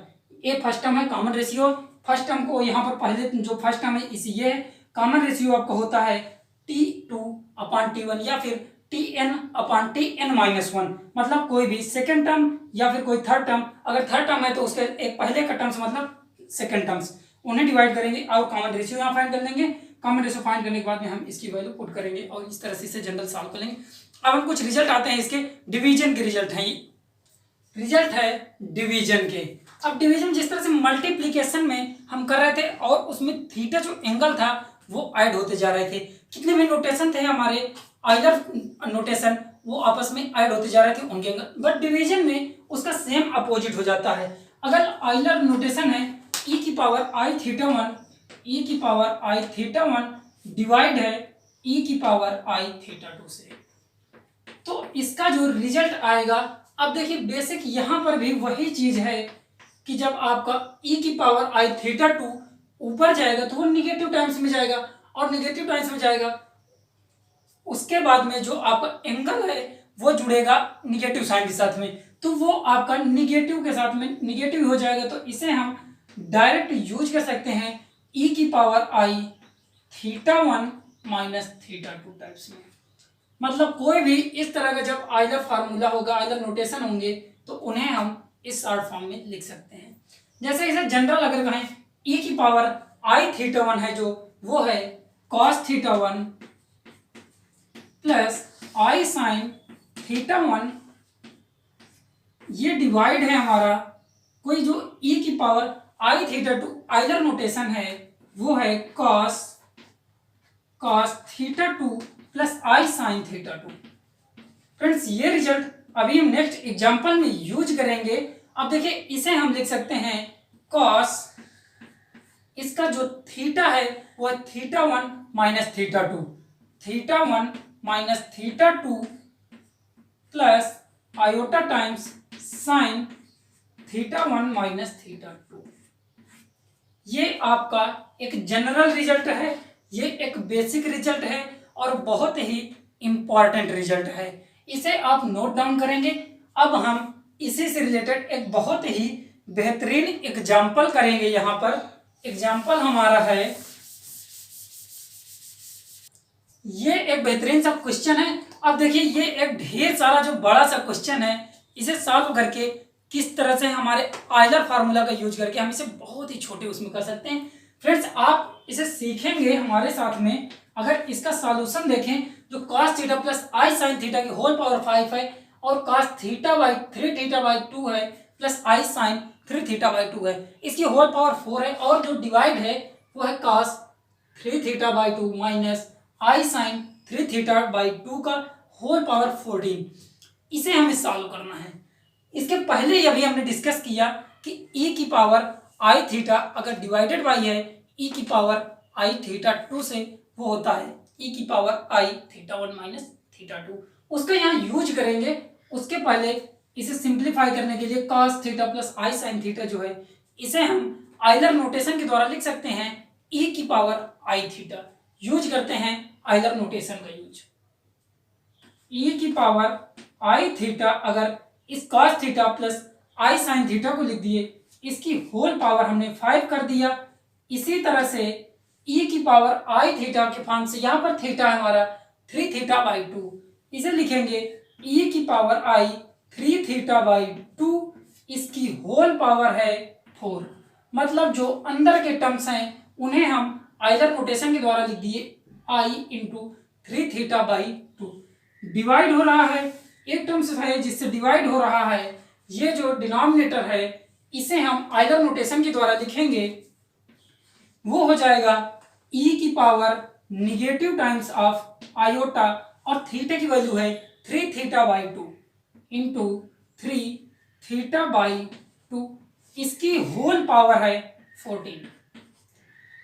S1: ए फर्स्ट टर्म है कॉमन रेशियो, फर्स्ट टर्म को यहाँ पर पहले जो फर्स्ट टर्म है इसी ये है, कॉमन रेशियो आपका होता है t2/t1 या फिर tn/tn-1, मतलब कोई भी सेकंड टर्म या फिर कोई थर्ड टर्म, अगर थर्ड टर्म है तो उसके एक पहले का टर्म्स मतलब सेकंड टर्म्स, उन्हें डिवाइड करेंगे और कॉमन रेशियो यहाँ फाइंड कर लेंगे। कॉमन रेशियो फाइंड करने के बाद में हम इसकी वैल्यू पुट करेंगे और इस तरह से इसे जनरल सॉल्व कर लेंगे। अब हम कुछ रिजल्ट आते हैं इसके, डिवीजन के रिजल्ट हैं, रिजल्ट है डिवीजन के। अब डिवीजन जिस तरह से मल्टीप्लीकेशन में हम कर रहे थे और उसमें थीटा जो एंगल था वो ऐड होते जा रहे थे, कितने भी नोटेशन थे हमारे आइलर नोटेशन वो आपस में ऐड होते जा रहे थे उनके एंगल, बट डिवीजन में उसका सेम अपोजिट हो जाता है। अगर आइलर नोटेशन है e की पावर i थीटा 1, e की पावर i थीटा 1 डिवाइड है e की पावर i थीटा 2 से, तो इसका जो रिजल्ट आएगा, अब देखिए बेसिक यहाँ पर भी वही चीज है कि जब आपका e की पावर i थीटा 2 ऊपर जाएगा तो वो निगेटिव टाइम्स में जाएगा और निगेटिव टाइम्स में जाएगा, उसके बाद में जो आपका एंगल है वो जुड़ेगा निगेटिव साइन के साथ में, तो वो आपका निगेटिव के साथ में निगेटिव हो जाएगा। तो इसे हम डायरेक्ट यूज कर सकते हैं e की power i theta 1 minus theta 2 types में, मतलब कोई भी इस तरह का जब आइलर फार्मूला होगा, आइलर नोटेशन होंगे तो उन्हें हम इस शॉर्ट फॉर्म में लिख सकते हैं। जैसे इसे जनरल अगर कहें e की पावर i थीटा 1 है जो वो है cos theta 1 plus i sine theta 1, ये डिवाइड है हमारा कोई जो e की power i theta 2 Euler notation है वो है cos theta 2 plus i sine theta 2। Friends ये रिजल्ट अभी हम नेक्स्ट एग्जांपल में यूज करेंगे। अब देखिए इसे हम लिख सकते हैं cos, इसका जो थीटा है वो है theta 1 minus theta 2, theta 1 minus theta 2 plus iota times sine theta 1 minus theta 2। ये आपका एक जनरल रिजल्ट है, ये एक बेसिक रिजल्ट है और बहुत ही इंपॉर्टेंट रिजल्ट है, इसे आप नोट डाउन करेंगे। अब हम इसी से रिलेटेड एक बहुत ही बेहतरीन एग्जाम्पल करेंगे। यहाँ पर एग्जाम्पल हमारा है, ये एक बेहतरीन सा क्वेश्चन है। अब देखिए ये एक ढेर सारा जो बड़ा सा क्वेश्चन है, इसे सॉल्व करके किस तरह से हमारे आइलर फार्मूला का यूज करके हम इसे बहुत ही छोटे उसमें कर सकते हैं। फ्रेंड्स आप इसे सीखेंगे हमारे साथ में, अगर इसका सॉल्यूशन देखें जो cos theta plus i sine theta की होल पावर 5 है और cos theta by 3 theta by 2 है plus i sine 3 theta by 2 है, इसकी होल पावर 4 है और जो डिवाइड है वो है cos 3 theta by 2 minus i sine 3 theta by 2 का होल पावर 14। इसे हमें सॉल्व करना है। इसके पहले ही अभी हमने डिस्कस किया कि e की पावर i थीटा अगर डिवाइडेड बाई है e की पावर i थीटा 2 से, वो होता है e की power i theta 1 minus theta 2, उसका यहाँ यूज करेंगे। उसके पहले इसे सिंप्लीफाई करने के लिए cos theta plus i sine theta जो है इसे हम आइलर नोटेशन के द्वारा लिख सकते हैं e की पावर i थीटा, यूज करते हैं आइलर नोटेशन का यूज। e की पावर i थीटा अगर इस cos theta plus i sine theta को लिख दिए, इसकी होल पावर हमने 5 कर दिया। इसी तरह से e की पावर i थीटा के फॉर्म से यहाँ पर थीटा है हमारा 3 थीटा बाई 2, इसे लिखेंगे e की पावर i 3 थीटा बाई 2, इसकी होल पावर है 4, मतलब जो अंदर के टर्म्स हैं उन्हें हम आइलर नोटेशन के द्वारा लिख दिए i into 3 theta by 2। Divide हो रहा है, एक टर्म से है जिससे डिवाइड हो रहा है, ये जो डिनोमिनेटर है इसे हम आइलर नोटेशन के द्वारा लिखेंगे, वो हो जाएगा e की power negative times of iota, और थीटा की वैल्यू है 3 theta by 2 into 3 theta by 2, इसकी होल पावर है 14।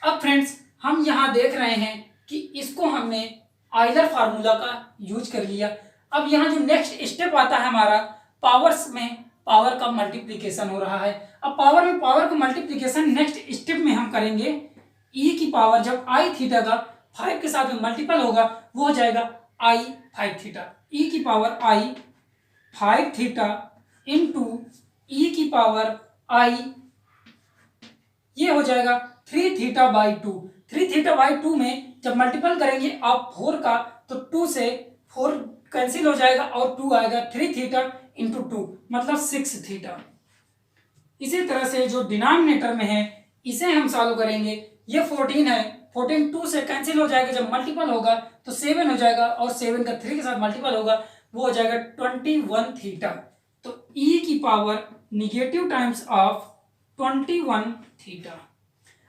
S1: अब फ्रेंड्स हम यहाँ देख रहे हैं कि इसको हमने आइलर फार्मूला का यूज कर लिया। अब यहाँ जो नेक्स्ट स्टेप आता है हमारा, पावर्स में पावर का मल्टीप्लिकेशन हो रहा है। अब पावर में पावर का मल्टीप्लिकेशन नेक्स्ट स्टेप में हम करेंगे। e की पावर जब आई थीटा का 5 के साथ में मल्टीपल होगा वो हो जाएगा आई 5 थीटा, e की पावर आई 5 थीटा इंटू e की पावर आई, ये हो जाएगा 3 थीटा बाई 2। 3 थीटा बाई 2 में जब मल्टीपल करेंगे आप 4 का, तो 2 से 4 कैंसिल हो जाएगा और 2 आएगा, 3 थीटा इंटू 2 मतलब 6 थीटा। इसी तरह से जो डिनोमिनेटर में है इसे हम सॉल्व करेंगे, ये 14 है, 14 2 से कैंसिल हो जाएगा, जब मल्टीपल होगा तो 7 हो जाएगा और 7 का 3 के साथ मल्टीपल होगा वो हो जाएगा 21 थीटा। तो e की power negative times of 21 theta.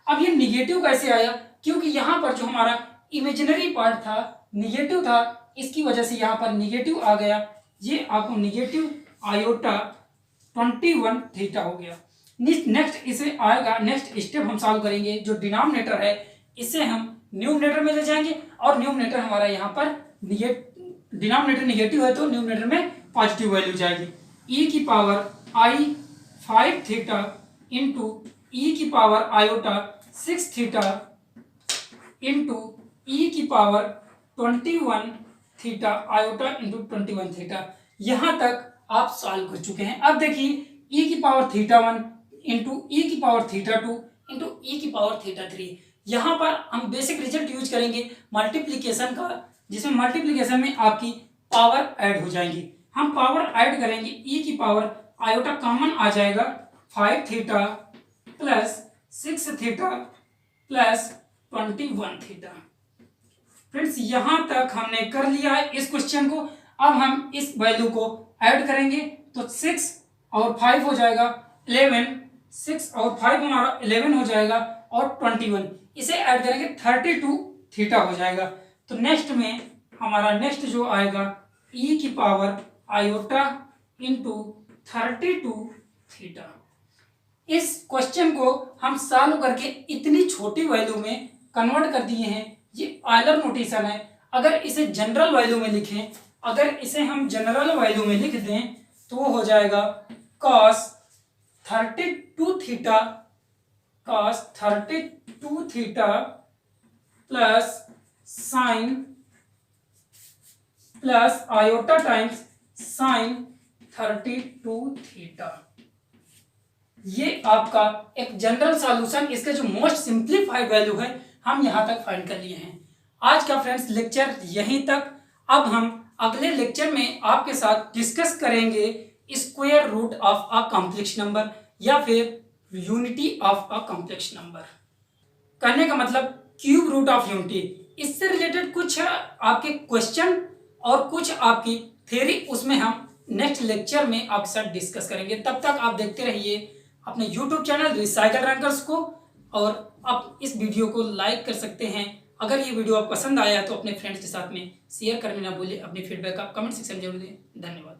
S1: अब ये निगेटिव कैसे आया, क्योंकि यहाँ पर जो हमारा इमेजिनरी पार्ट था निगेटिव था, इसकी वजह से यहाँ पर निगेटिव आ गया, ये आपको निगेटिव आयोटा 21 थीटा हो गया। नेक्स्ट इसे आएगा, नेक्स्ट स्टेप हम सॉल्व करेंगे, जो डिनोमिनेटर है इसे हम न्यूमरेटर में ले जाएंगे, और न्यूमरेटर हमारा यहाँ पर डिनोमिनेटर निगेटिव है तो न्यूमरेटर में पॉजिटिव वैल्यू जाएगी। e की पावर आई 5 थीटा इंटू e की power iota 6 theta into e की power 21 theta iota into 21 theta. यहाँ तक आप सॉल्व कर चुके हैं। अब देखिए e की पावर थीटा 1 इंटू e की पावर थीटा 2 इंटू e की पावर थीटा 3। यहाँ पर हम बेसिक रिजल्ट यूज करेंगे मल्टीप्लिकेशन का, जिसमें मल्टीप्लिकेशन में आपकी पावर ऐड हो जाएंगी। हम पावर ऐड करेंगे, e की पावर आयोटा कॉमन आ जाएगा, 5 theta plus 6 theta plus 21 theta. Friends यहाँ तक हमने कर लिया है इस क्वेश्चन को। अब हम इस वैल्यू को ऐड करेंगे तो 6 और 5 हो जाएगा 11, 6 और 5 हमारा 11 हो जाएगा और 21, इसे ऐड करेंगे 32 थीटा हो जाएगा। तो नेक्स्ट में हमारा नेक्स्ट जो आएगा e की पावर आयोटा इंटू 32 थीटा। इस क्वेश्चन को हम सॉल्व करके इतनी छोटी वैल्यू में कन्वर्ट कर दिए हैं। ये आइलर नोटेशन है। अगर इसे जनरल वैल्यू में लिखें, अगर इसे हम जनरल वैल्यू में लिख दें तो वो हो जाएगा cos 32 theta, cos 32 theta plus sign plus iota times sign 32 theta. ये आपका एक जनरल सॉल्यूशन, इसका जो मोस्ट सिंप्लीफाइड वैल्यू है हम यहां तक फाइंड कर लिए हैं। आज का फ्रेंड्स लेक्चर यहीं तक। अब हम अगले लेक्चर में आपके साथ डिस्कस करेंगे square root of a complex number या फिर unity of a complex number. कहने का मतलब क्यूब रूट ऑफ यूनिटी। इससे रिलेटेड कुछ आपके क्वेश्चन और कुछ आपकी थ्योरी उसमें हम नेक्स्ट लेक्चर में आपके साथ डिस्कस करेंगे। तब तक आप देखते रहिए अपने YouTube चैनल रिसाइकल रैंकर्स को, और आप इस वीडियो को लाइक कर सकते हैं। अगर ये वीडियो आप पसंद आया तो अपने फ्रेंड्स के साथ में शेयर करने ना भूलिए। अपनी फीडबैक आप कमेंट सेक्शन में जरूर दें। धन्यवाद।